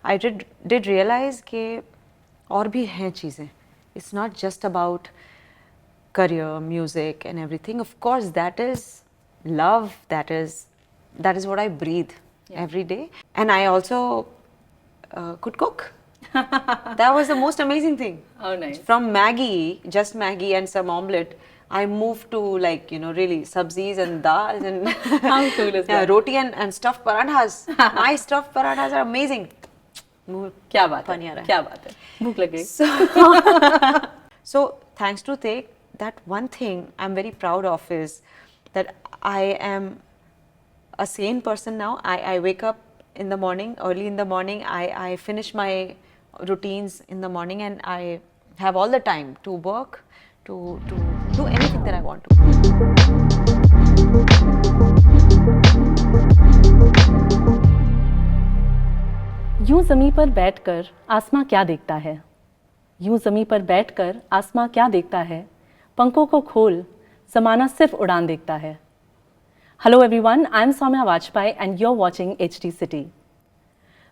I did realize कि और भी हैं चीज़ें. It's not just about career, music, and everything. Of course, that is love. That is what I breathe every day. And I also could cook. That was the most amazing thing. Oh, nice. From Maggie, just Maggie and some omelette, I moved to really sabzis and dals and How cool is that? roti and stuffed parathas. My stuffed parathas are amazing. क्या बात पानी आ रहा है, है. क्या बात है, भूख लग गई. So thanks to Teg, that one thing I'm very proud of is that I am a sane person now. I wake up in the morning, early in the morning. I finish my routines in the morning, and I have all the time to work, to do anything that I want to. यूं ज़मीं पर बैठकर आसमां क्या देखता है, यूं ज़मीं पर बैठकर आसमां क्या देखता है, पंखों को खोल ज़माना सिर्फ उड़ान देखता है. Hello everyone, I am Soumya Vajpayee and you're watching HD City.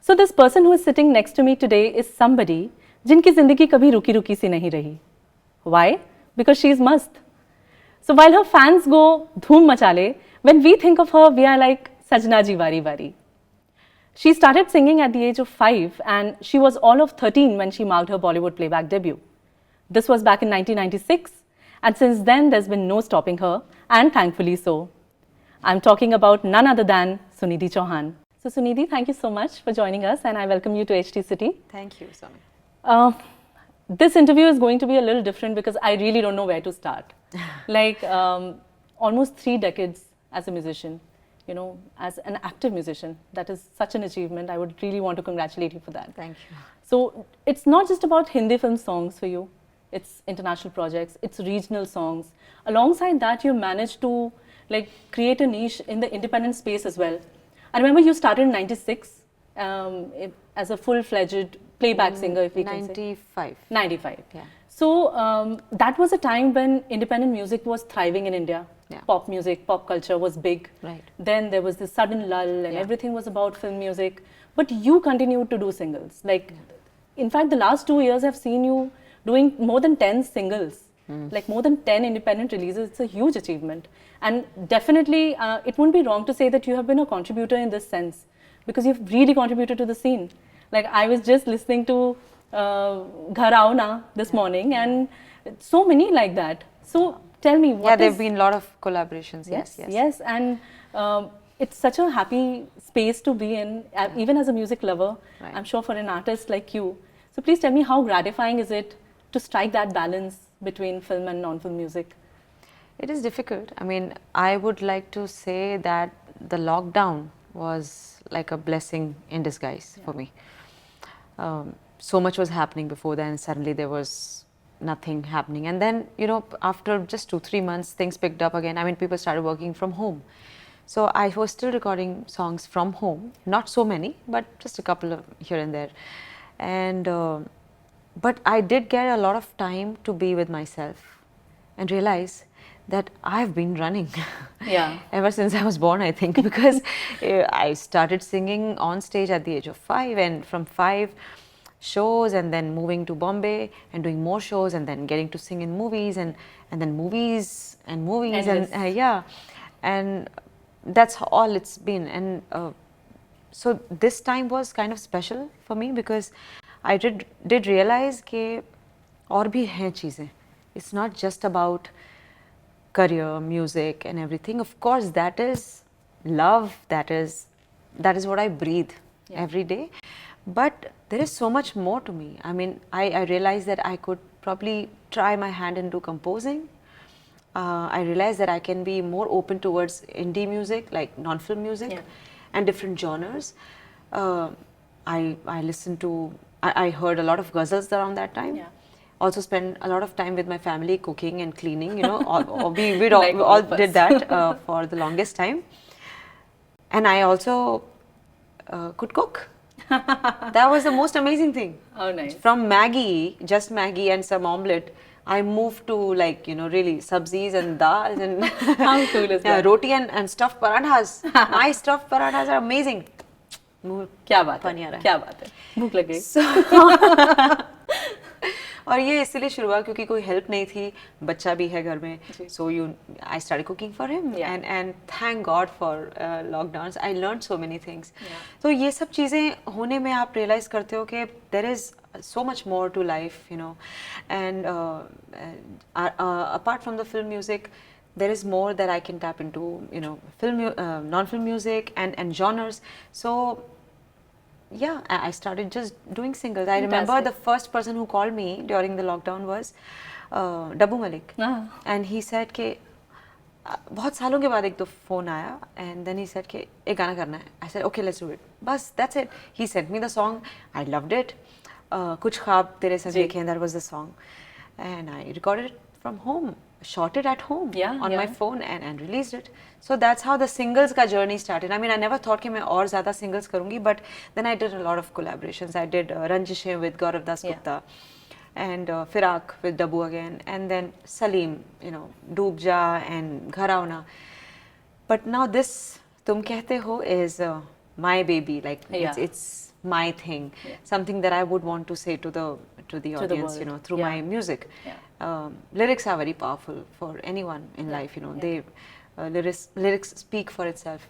So this person who is sitting next to me today is somebody जिनकी ज़िंदगी कभी रुकी रुकी सी नहीं रही. Why? Because she is mast. So while her fans go dhoom machale, when we think of her, we are like Sajna ji wari wari. She started singing at the age of 5 and she was all of 13 when she marked her Bollywood playback debut. This was back in 1996 and since then there's been no stopping her, and thankfully so. I'm talking about none other than Sunidhi Chauhan. So Sunidhi, thank you so much for joining us and I welcome you to HD City. Thank you, Soumya. This interview is going to be a little different because I really don't know where to start. Like almost 3 decades as a musician, you know, as an active musician, that is such an achievement. I would really want to congratulate you for that. Thank you. So it's not just about Hindi film songs for you, it's international projects, it's regional songs. Alongside that, you managed to like create a niche in the independent space as well. I remember you started in 96 as a full-fledged playback singer, if we can say. 95. 95. Yeah. So that was a time when independent music was thriving in India. Yeah. Pop music, pop culture was big. Right. Then there was this sudden lull and Yeah. everything was about film music. But you continued to do singles. Like, in fact, the last 2 years I've seen you doing more than 10 singles. Like more than 10 independent releases. It's a huge achievement. And definitely, it wouldn't be wrong to say that you have been a contributor in this sense. Because you've really contributed to the scene. Like, I was just listening to Ghar Aao Na this morning and so many like that. So tell me what there have been a lot of collaborations. Yes. And it's such a happy space to be in, even as a music lover. Right. I'm sure for an artist like you. So please tell me, how gratifying is it to strike that balance between film and non-film music? It is difficult. I mean, I would like to say that the lockdown was like a blessing in disguise for me. So much was happening before then, suddenly there was nothing happening. And then, you know, after just 2-3 months, things picked up again. I mean, people started working from home. So I was still recording songs from home, not so many, but just a couple of here and there. And but I did get a lot of time to be with myself and realize that I've been running Yeah. ever since I was born, I think, because I started singing on stage at the age of 5, and from 5 shows, and then moving to Bombay and doing more shows, and then getting to sing in movies, and then movies and movies. Endless. And yeah, and that's all it's been. And so this time was kind of special for me because I did realize कि और भी हैं चीज़ें. It's not just about career, music, and everything. Of course, that is love. That is what I breathe every day. But there is so much more to me. I mean, I realized that I could probably try my hand into composing. I realized that I can be more open towards indie music, like non-film music, and different genres. I listened to, I heard a lot of ghazals around that time. Yeah. Also spent a lot of time with my family cooking and cleaning, you know. We Like all all of us. did that for the longest time. And I also could cook. That was the most amazing thing. Oh, nice. From Maggie, just Maggie and some omelette, I moved to really sabzis and dals and How cool is that? roti and stuffed parathas. My stuffed parathas are amazing. मुंह क्या बात पानी है, आ रहा है। क्या बात है, भूख लग गई। और ये इसलिए शुरू हुआ क्योंकि कोई हेल्प नहीं थी, बच्चा भी है घर में, so you I started cooking for him Yeah. And thank God for lockdown I learn so many things. Yeah. तो ये सब चीज़ें होने में आप रियलाइज़ करते हो कि there is so much more to life, you know, and apart from the film music, there is more that I can tap into, you know, non-film music and genres. So yeah, I started just doing singles. I remember Fantastic. the first person who called me during the lockdown was Dabu Malik, and he said कि बहुत सालों के बाद एक दो phone आया and then he said कि एक गाना करना है. I said okay, let's do it. बस that's it. He sent me the song. I loved it. कुछ ख्वाब तेरे संग जी. देखे, that was the song, and I recorded it from home, shot it at home on my phone and released it. So that's how the singles का journey started. I mean, I never thought कि मैं और ज़्यादा singles करूँगी, but then I did a lot of collaborations. I did Ranjishein with Gaurav Das Gupta, and Firak with Dabu again, and then Salim, you know, Doob Ja and Ghar Auna. But now this Tum Kehte Ho is my baby. Like it's my thing, something that I would want to say to the audience, you know, through my music. Lyrics are very powerful for anyone in life, you know. They lyrics speak for itself.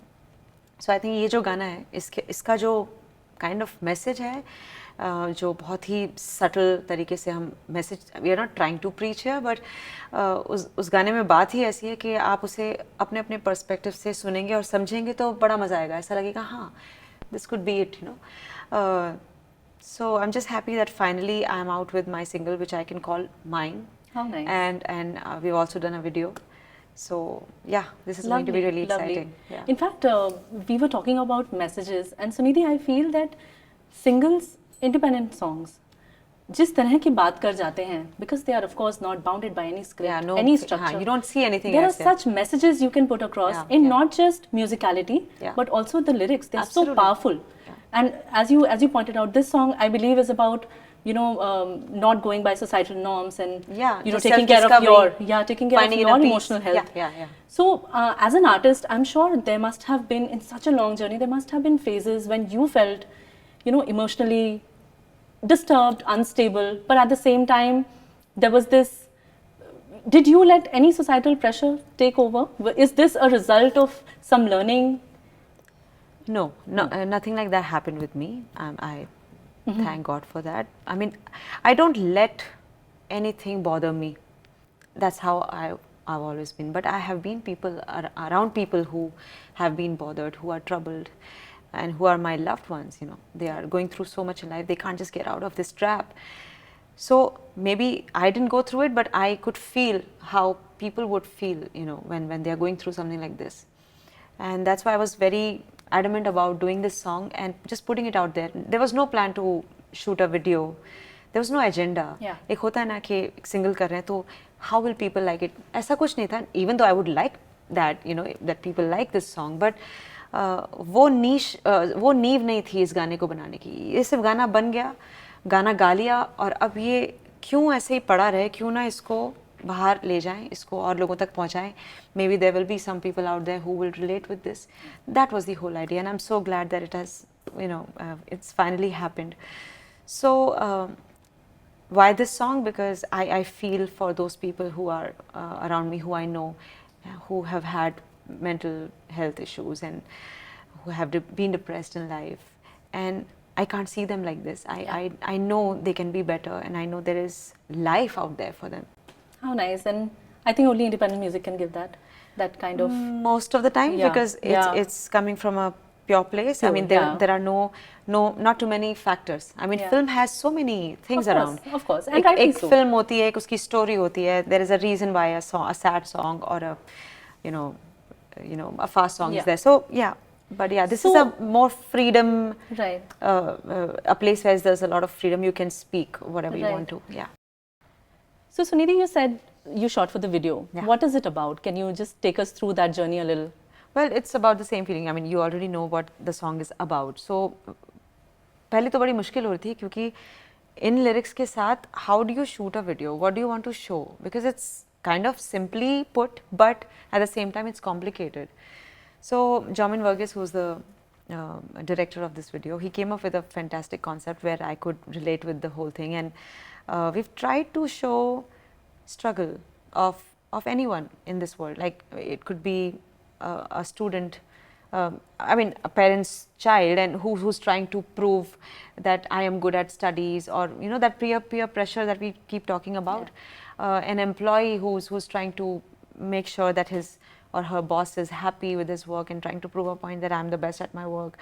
So I think ये जो गाना है, इसका जो kind of message है, जो बहुत ही subtle तरीके से हम message, we are not trying to preach here, but उस गाने में बात ही ऐसी है कि आप उसे अपने अपने perspective से सुनेंगे और समझेंगे तो बड़ा मजा आएगा, ऐसा लगेगा हाँ, this could be it, you know. So I'm just happy that finally I'm out with my single, which I can call mine. How nice. And we've also done a video. So yeah, this is going to be really exciting. Yeah. In fact, we were talking about messages, and Sunidhi, I feel that singles, independent songs, जिस तरह की बात कर जाते हैं, because they are of course not bounded by any script, any structure. You don't see anything there else are such messages you can put across in not just musicality, but also the lyrics. They are so powerful. And as you pointed out, this song I believe is about, you know, not going by societal norms and you know, taking care of your emotional health. So as an artist, I'm sure there must have been, in such a long journey, there must have been phases when you felt, you know, emotionally disturbed, unstable, but at the same time there was this, did you let any societal pressure take over? Is this a result of some learning? No, nothing like that happened with me. I thank God for that. I mean, I don't let anything bother me. That's how I've always been. But I have been around people who have been bothered, who are troubled, and who are my loved ones, you know. They are going through so much in life, they can't just get out of this trap. So maybe I didn't go through it, but I could feel how people would feel, you know, when they are going through something like this. And that's why I was very adamant about doing this song and just putting it out there. There was no plan to shoot a video. There was no agenda. एक होता है ना कि single कर रहे हैं तो how will people like it? ऐसा कुछ नहीं था. Even though I would like that, you know, that people like this song, but वो नींव नहीं थी इस गाने को बनाने की. ये सिर्फ गाना बन गया, गाना गा लिया और अब ये क्यों ऐसे ही पड़ा रहे, क्यों ना इसको बाहर ले जाएं, इसको और लोगों तक पहुंचाएं. Maybe there will be some people out there who will relate with this. That was the whole idea, and I'm so glad that it has, you know, it's finally happened. So why this song? Because I feel for those people who are around me, who I know, who have had mental health issues and who have been depressed in life, and I can't see them like this. I know they can be better, and I know there is life out there for them. How nice. And I think only independent music can give that kind of, most of the time, because it's coming from a pure place. Pure, I mean, there are not too many factors. I mean, film has so many things around. Of course, and एक film होती है, एक उसकी story होती है. There is a reason why a sad song or a, you know, a fast song is there. So yeah. But yeah, this is a more freedom, right? A place where there's a lot of freedom. You can speak whatever you want to. Yeah. So Sunidhi, you said you shot for the video. What is it about? Can you just take us through that journey a little? Well, it's about the same feeling. I mean, you already know what the song is about. So पहले तो बड़ी मुश्किल हो रही थी क्योंकि इन lyrics के साथ how do you shoot a video? What do you want to show? Because it's kind of simply put, but at the same time it's complicated. So Jamin Verghese, who's the director of this video. He came up with a fantastic concept where I could relate with the whole thing, and we've tried to show struggle of anyone in this world. Like it could be a student, I mean a parent's child, and who's trying to prove that I am good at studies, or you know, that peer pressure that we keep talking about. An employee who's trying to make sure that his or her boss is happy with his work and trying to prove a point that I'm the best at my work,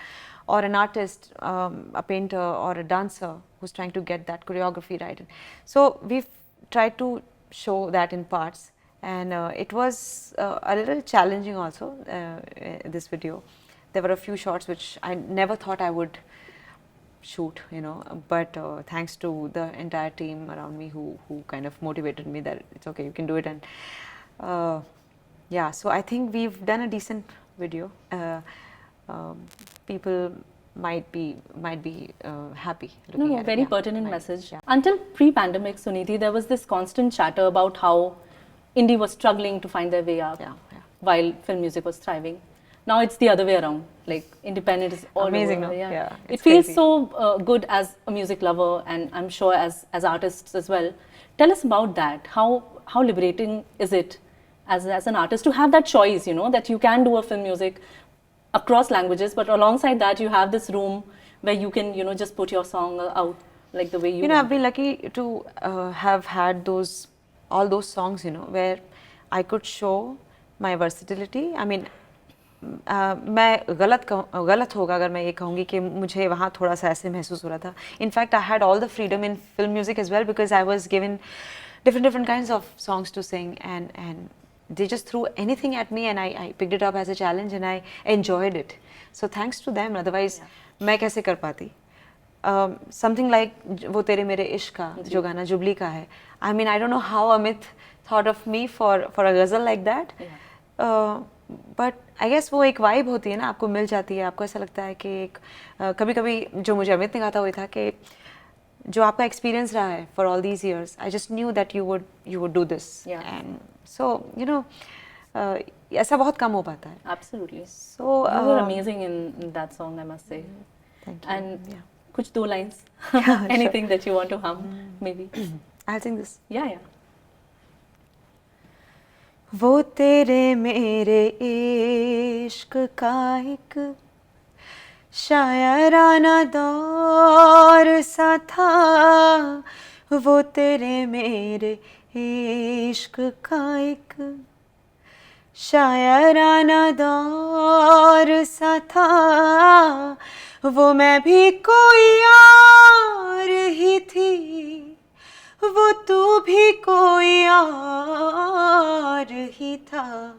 or an artist, a painter or a dancer who's trying to get that choreography right. So we've tried to show that in parts, and it was a little challenging also, this video. There were a few shots which I never thought I would shoot, you know, but thanks to the entire team around me who kind of motivated me that it's okay, you can do it. And yeah, so I think we've done a decent video. People might be happy looking at it. Very Yeah, pertinent might- message. yeah. Until pre-pandemic, Suniti, there was this constant chatter about how indie was struggling to find their way up, Yeah, yeah. while film music was thriving. Now it's the other way around. Like independent is all Amazing, over. no? Yeah, It it's feels crazy. so good as a music lover, and I'm sure as artists as well. Tell us about that. How liberating is it as an artist to have that choice? You know, that you can do a film music across languages, but alongside that you have this room where you can, you know, just put your song out like the way you You know, want. I've been lucky to have had all those songs, you know, where I could show my versatility. I mean, मैं गलत होगा अगर मैं ये कहूँगी कि मुझे वहाँ थोड़ा सा ऐसे महसूस हो रहा था. In fact, I had all the freedom in film music as well, because I was given different kinds of songs to sing, and they just threw anything at me, and I picked it up as a challenge, and I enjoyed it. So thanks to them. Otherwise, मैं कैसे कर पाती? Something like वो तेरे मेरे इश्क का जो गाना जुबली का है. I mean, I don't know how Amit thought of me for a ghazal like that. But I guess वो एक वाइब होती है ना, आपको मिल जाती है. आपको ऐसा लगता है कि एक कभी-कभी जो मुझे अमित ने कहा था वो था कि जो आपका एक्सपीरियंस रहा है for all these years, I just knew that you would do this. Yeah. And so, you know, ऐसा बहुत कम हो पाता है. Absolutely. So You were amazing in that song, I must say. Thank you. And Yeah. कुछ दो lines, Yeah, anything that you want to hum, maybe. I'll sing this. Yeah. वो तेरे मेरे इश्क का एक शायराना दौर सा था. वो तेरे मेरे इश्क का एक शायराना दौर सा था. वो मैं भी कोई और ही थी, वो तू भी कोई और ही था.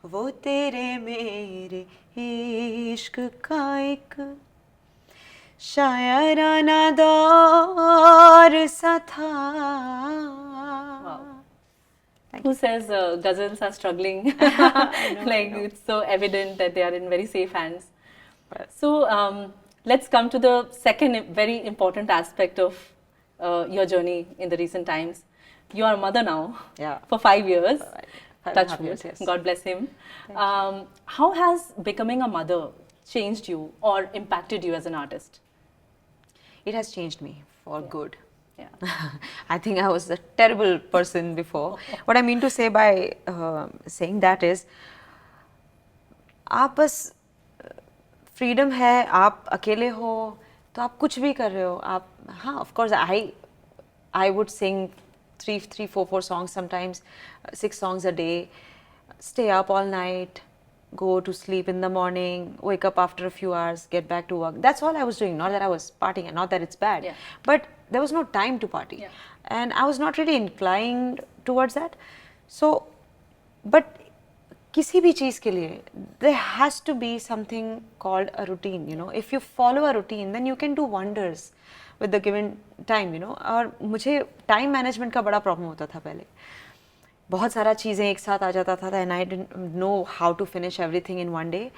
वो तेरे मेरे इश्क का एक शायराना दौर सा था. Who says ghazals are struggling? Like it's so evident that they are in very safe hands. So let's come to the second very important aspect of your journey in the recent times. You are a mother now. Yeah. For 5 years. 5.5 Touch years, wood. yes. God bless him. How has becoming a mother changed you or impacted you as an artist? It has changed me for good. Yeah. I think I was a terrible person before. What I mean to say by saying that is, आप बस freedom है, आप अकेले हो तो आप कुछ भी कर रहे हो. आप हाँ, of course I would sing 3-4 songs sometimes, 6 songs a day, stay up all night, go to sleep in the morning, wake up after a few hours, get back to work. That's all I was doing. Not that I was partying, and not that it's bad, Yeah. but there was no time to party. Yeah. And I was not really inclined towards that. So, but किसी भी चीज़ के लिए there has to be something called a routine, you know. If you follow a routine, then you can do wonders with the given time, you know. और मुझे time management का बड़ा problem होता था पहले. बहुत सारा चीज़ें एक साथ आ जाता था, and I didn't know how to finish everything in one day.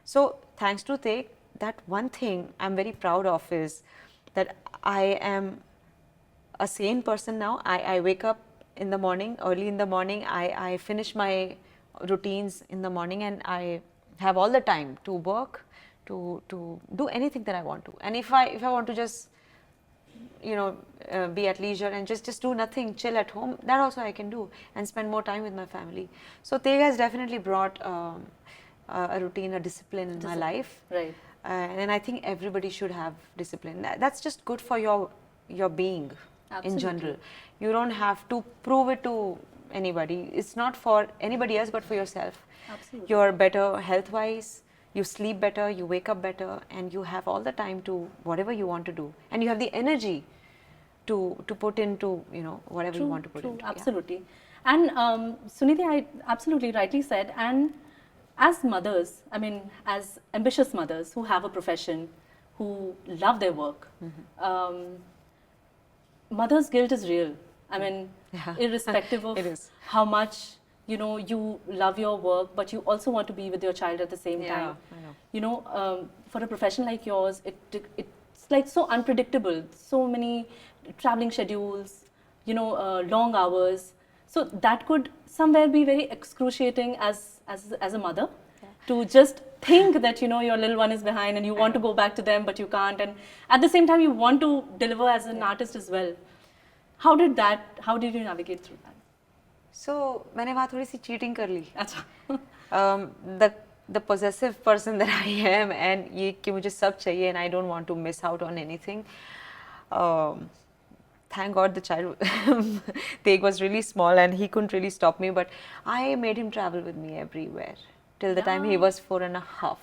So thanks to Take, that one thing I'm very proud of is that I am a sane person now. I wake up in the morning, early in the morning. I finish my routines in the morning, and I have all the time to work, to do anything that I want to. And if I want to just be at leisure and just do nothing, chill at home, that also I can do and spend more time with my family. So Teg has definitely brought a routine, a discipline in my life. Right. And I think everybody should have discipline. That's just good for your being in general. You don't have to prove it to anybody. It's not for anybody else but for yourself. Absolutely. You're better health wise, you sleep better, you wake up better, and you have all the time to whatever you want to do, and you have the energy to put into whatever you want to put into. Yeah. Absolutely. And Sunidhi, I absolutely rightly said. And as mothers, I mean, as ambitious mothers who have a profession, who love their work, mother's guilt is real. I mean, irrespective of It is. how much you love your work, but you also want to be with your child at the same time. I know. For a profession like yours, it's like so unpredictable. So many traveling schedules, long hours. So that could somewhere be very excruciating as a mother, to just think that your little one is behind and you want to go back to them but you can't, and at the same time you want to deliver as an artist as well. How did you navigate through that? So मैंने वहाँ थोड़ी सी cheating कर ली. अच्छा. The possessive person that I am, and ये कि मुझे सब चाहिए and I don't want to miss out on anything. Thank God the child Teg was really small and he couldn't really stop me, but I made him travel with me everywhere till the time he was 4.5.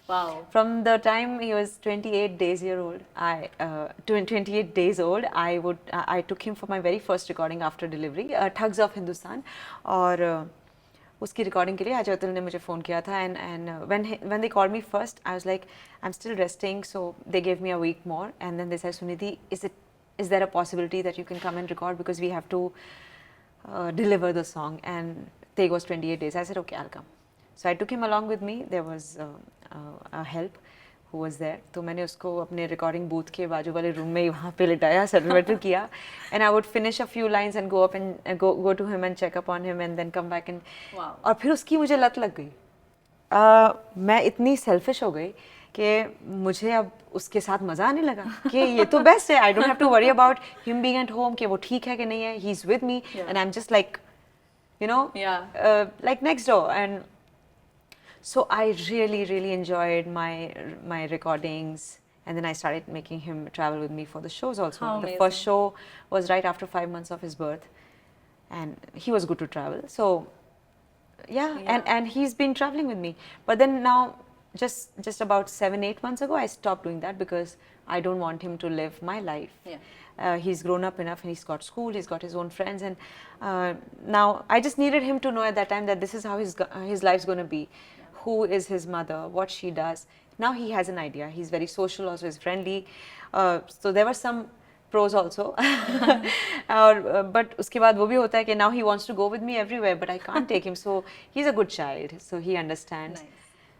Wow. From the time he was 28 days old, I took him for my very first recording after delivery, Thugs of Hindustan, और उसकी recording के लिए अजय अतुल ने मुझे phone किया था, and when they called me first, I was like, I'm still resting, so they gave me a week more, and then they said, Sunidhi, is there a possibility that you can come and record, because we have to deliver the song, and Teg was 28 days. I said, okay, I'll come. So I took him along with me. There was a help who was there. तो मैंने उसको अपने recording booth के बाजू वाले room में ही वहाँ पे लिटाया, settle किया, and I would finish a few lines and go up and go to him and check up on him and then come back and. Wow. और फिर उसकी मुझे लत लग गई. मैं इतनी selfish हो गई कि मुझे अब उसके साथ मज़ा आने लगा कि ये तो best है. I don't have to worry about him being at home कि वो ठीक है कि नहीं है. He's with me, and I'm just like, like next door. And so I really, really enjoyed my recordings, and then I started making him travel with me for the shows also. How the amazing. first show was right after 5 months of his birth, and he was good to travel. So and he's been traveling with me. But then now, just about 7-8 months ago, I stopped doing that because I don't want him to live my life. He's grown up enough and he's got school, he's got his own friends, and now I just needed him to know at that time that this is how his life's going to be. Who is his mother, what she does. Now he has an idea. He's very social, also he's friendly. So there were some pros also. But उसके बाद वो भी होता है कि now he wants to go with me everywhere, but I can't take him. So he's a good child, so he understands. Nice.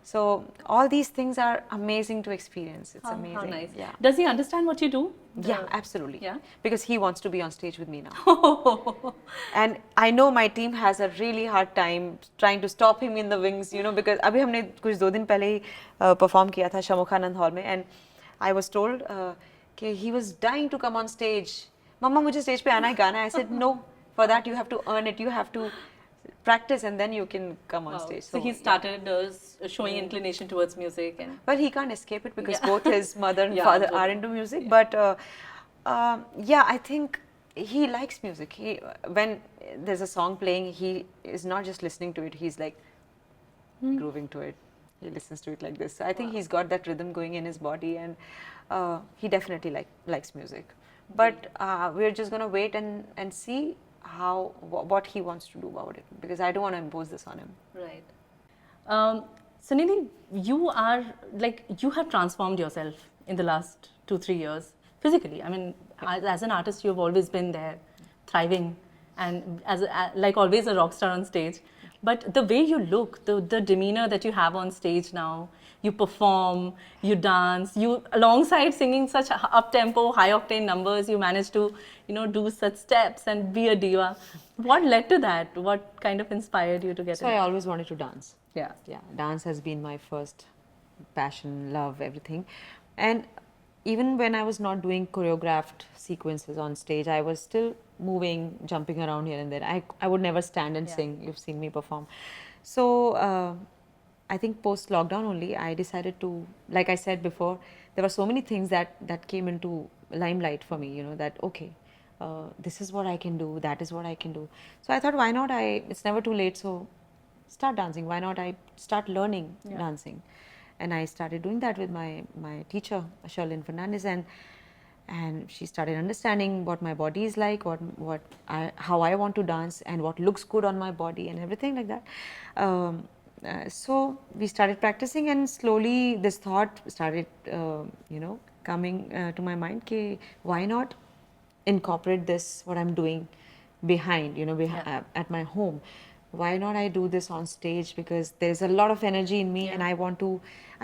So all these things are amazing to experience. It's amazing. How nice. Yeah. Does he understand what you do? Yeah, absolutely. Yeah? Because he wants to be on stage with me now. And I know my team has a really hard time trying to stop him in the wings, because अभी हमने कुछ 2 दिन पहले ही perform किया था शमोखानंद hall में, and I was told कि he was dying to come on stage. मम्मा मुझे stage पे आना है, गाना है. I said no. For that you have to earn it. You have to practice and then you can come on stage. So he started showing inclination towards music, and well, he can't escape it because both his mother and father are into music. But I think he likes music. When there's a song playing, he is not just listening to it. He's like grooving to it. He listens to it like this. So I think he's got that rhythm going in his body, and he definitely likes music. But we're just gonna wait and see what he wants to do about it, because I don't want to impose this on him. Right. Sunidhi, you have transformed yourself in the last 2-3 years physically. I mean, as an artist, you've always been there, thriving, and like always a rock star on stage. But the way you look, the demeanor that you have on stage now, you perform, you dance, you alongside singing such up-tempo, high-octane numbers, you manage to, do such steps and be a diva. What led to that? What kind of inspired you to get So I always wanted to dance. Yeah. Dance has been my first passion, love, everything. And even when I was not doing choreographed sequences on stage, I was still moving, jumping around here and there. I would never stand and sing. You've seen me perform. So I think post lockdown only, I decided to, like I said before, there were so many things that came into limelight for me. You know that okay, this is what I can do. That is what I can do. So I thought, why not? It's never too late. So start dancing. Why not? I start learning dancing, and I started doing that with my teacher, Sherlyn Fernandez, and she started understanding what my body is like, how I want to dance, and what looks good on my body, and everything like that. So we started practicing, and slowly this thought started, coming to my mind. Ki, why not incorporate this what I'm doing behind, at my home? Why not I do this on stage? Because there's a lot of energy in me, and I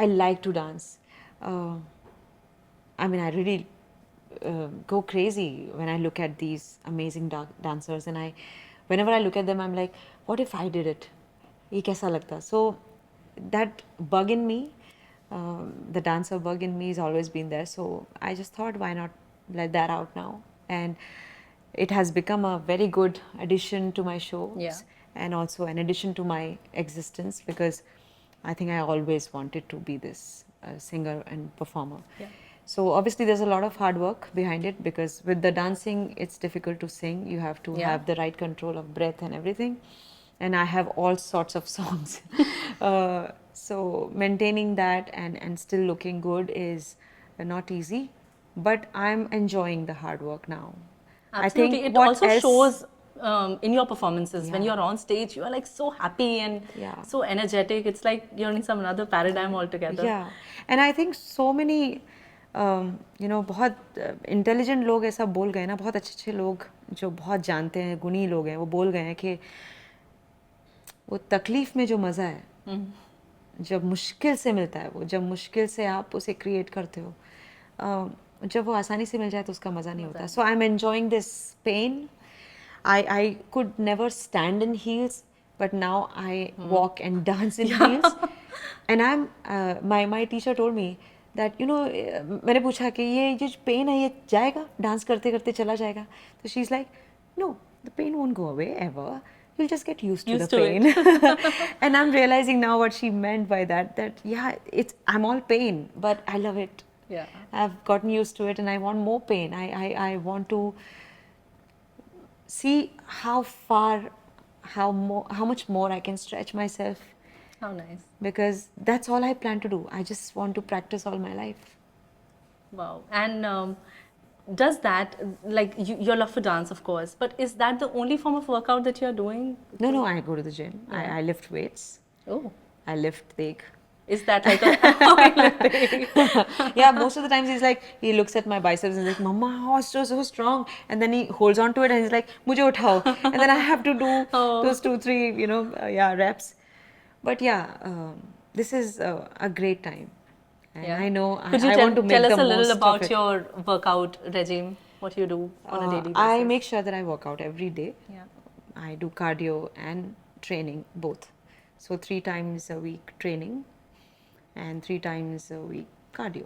like to dance. I mean, I really go crazy when I look at these amazing dancers, and whenever I look at them, I'm like, what if I did it? ये कैसा लगता? So that bug in me, the dancer bug in me, has always been there. So I just thought, why not let that out now? And it has become a very good addition to my shows, and also an addition to my existence, because I think I always wanted to be this singer and performer. So obviously there's a lot of hard work behind it, because with the dancing it's difficult to sing. You have to have the right control of breath and everything. And I have all sorts of songs. So maintaining that and still looking good is not easy, but I'm enjoying the hard work now. Absolutely. I think it also shows in your performances. When Yeah. you're on stage, you are like so happy and Yeah. so energetic. It's like you're in some another paradigm altogether. Yeah, and I think so many, बहुत intelligent लोग ऐसा बोल गए ना, बहुत अच्छे अच्छे लोग जो बहुत जानते हैं, गुणी लोग हैं, वो बोल गए हैं कि वो तकलीफ में जो मज़ा है, जब मुश्किल से मिलता है, वो जब मुश्किल से आप उसे क्रिएट करते हो, जब वो आसानी से मिल जाए तो उसका मज़ा नहीं होता. So I am enjoying this pain. I could never stand in heels, but now I walk and dance in heels. And my teacher told me that, मैंने पूछा कि ये जो पेन है ये जाएगा, डांस करते करते चला जाएगा? तो she's like, no, the pain won't go away ever. You'll just get used to the pain. And I'm realizing now what she meant by that yeah, I'm all pain, but I love it. Yeah. I've gotten used to it, and I want more pain. I want to see how much more I can stretch myself, How nice. because that's all I plan to do. I just want to practice all my life. Wow. And does that, like your love for dance, of course, but is that the only form of workout that you're doing? No, I go to the gym. I lift weights. Oh. I lift big. Is that like a... Yeah, most of the times he looks at my biceps and he's like, Mama, oh, so strong. And then he holds on to it and he's like, Mujhe uthao. And then I have to do those 2-3, reps. But yeah, this is a great time. And I know Could you I want to make tell us the a little most about of it. your workout regime, what you do on a daily basis? I make sure that I work out every day. Yeah. I do cardio and training, both. So 3 times a week training and 3 times a week cardio.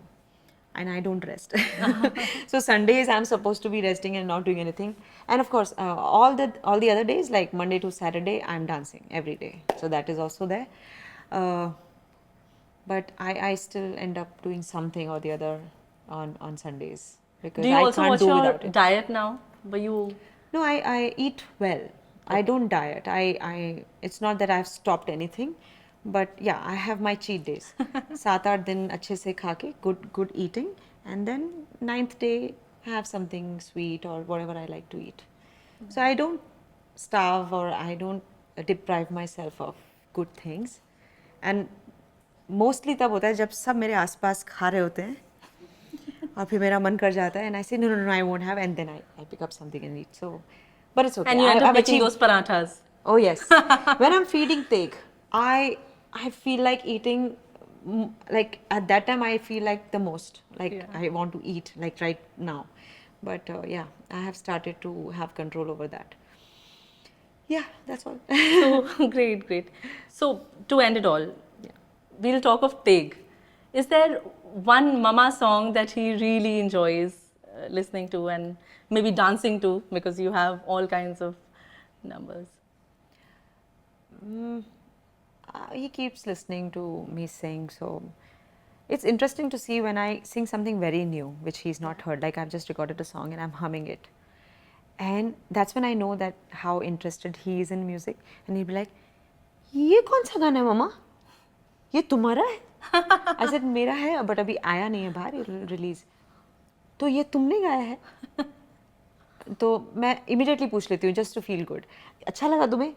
And I don't rest. So Sundays I'm supposed to be resting and not doing anything. And of course, all the other days, like Monday to Saturday, I'm dancing every day. So that is also there. But I still end up doing something or the other on Sundays, because Do you I also can't watch do your without it. diet now? Were you... No, I eat well. I don't diet. It's not that I've stopped anything, but yeah, I have my cheat days. 7-8 दिन अच्छे से खा के, good eating, and then 9th day have something sweet or whatever I like to eat. So I don't starve, or I don't deprive myself of good things. And mostly तब होता है जब सब मेरे आसपास खा रहे होते हैं और फिर मेरा मन कर जाता है, and I say no, I won't have, and then I pick up something and eat. So, but it's okay. And you end up I've making achieved those parathas. Oh yes. When I'm feeding Teg, I feel like eating, like at that time I feel like the most, like I want to eat like right now. But yeah, I have started to have control over that. Yeah, that's all. So great. So to end it all, we'll talk of Teg. Is there one mama song that he really enjoys listening to and maybe dancing to, because you have all kinds of numbers? He keeps listening to me sing, so it's interesting to see when I sing something very new which he's not heard, like I've just recorded a song and I'm humming it, and that's when I know that how interested he is in music, and he'll be like, ये कौन सा गाना है मामा, ये तुम्हारा है? I said मेरा है but अभी आया नहीं है बाहर, रिलीज, तो ये तुमने गाया है? तो मैं immediately पूछ लेती हूँ just to feel good, अच्छा लगा तुम्हें?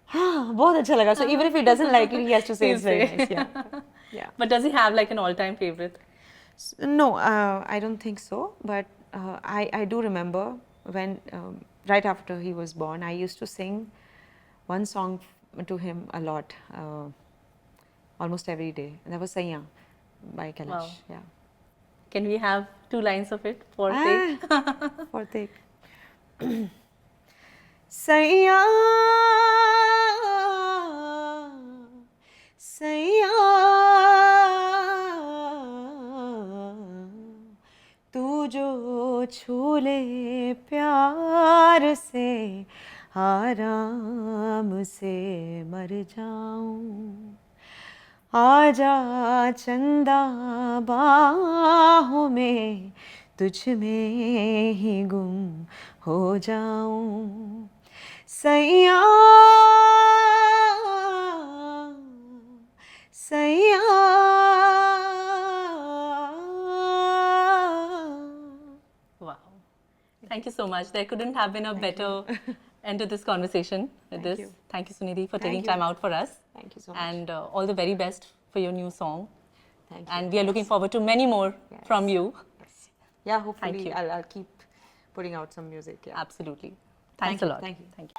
हाँ बहुत अच्छा लगा. So even if he doesn't like it, he has to say it's very nice. Yeah. But does he have like an all-time favorite? No, I don't think so. But I do remember when right after he was born, I used to sing one song to him a lot, almost every day. And that was Saiya by Kailash. Wow. Yeah. Can we have 2 lines of it for take? For take. Saiya, Saiya, तू जो छू ले प्यार से, आराम से मर जाऊं. आजा चंदा बाहों में, तुझ में ही गुम हो जाऊं. सैया, सैया. Wow. Thank you so much. There couldn't have been a better end to this conversation with this. you. Thank you, Sunidhi, for taking you. time out for us. Thank you so much. And all the very best for your new song. Thank you. And we are looking forward to many more from you. Yes. Yeah, hopefully Thank you. I'll keep putting out some music. Yeah. Absolutely. Thanks a lot. Thank you. Thank you.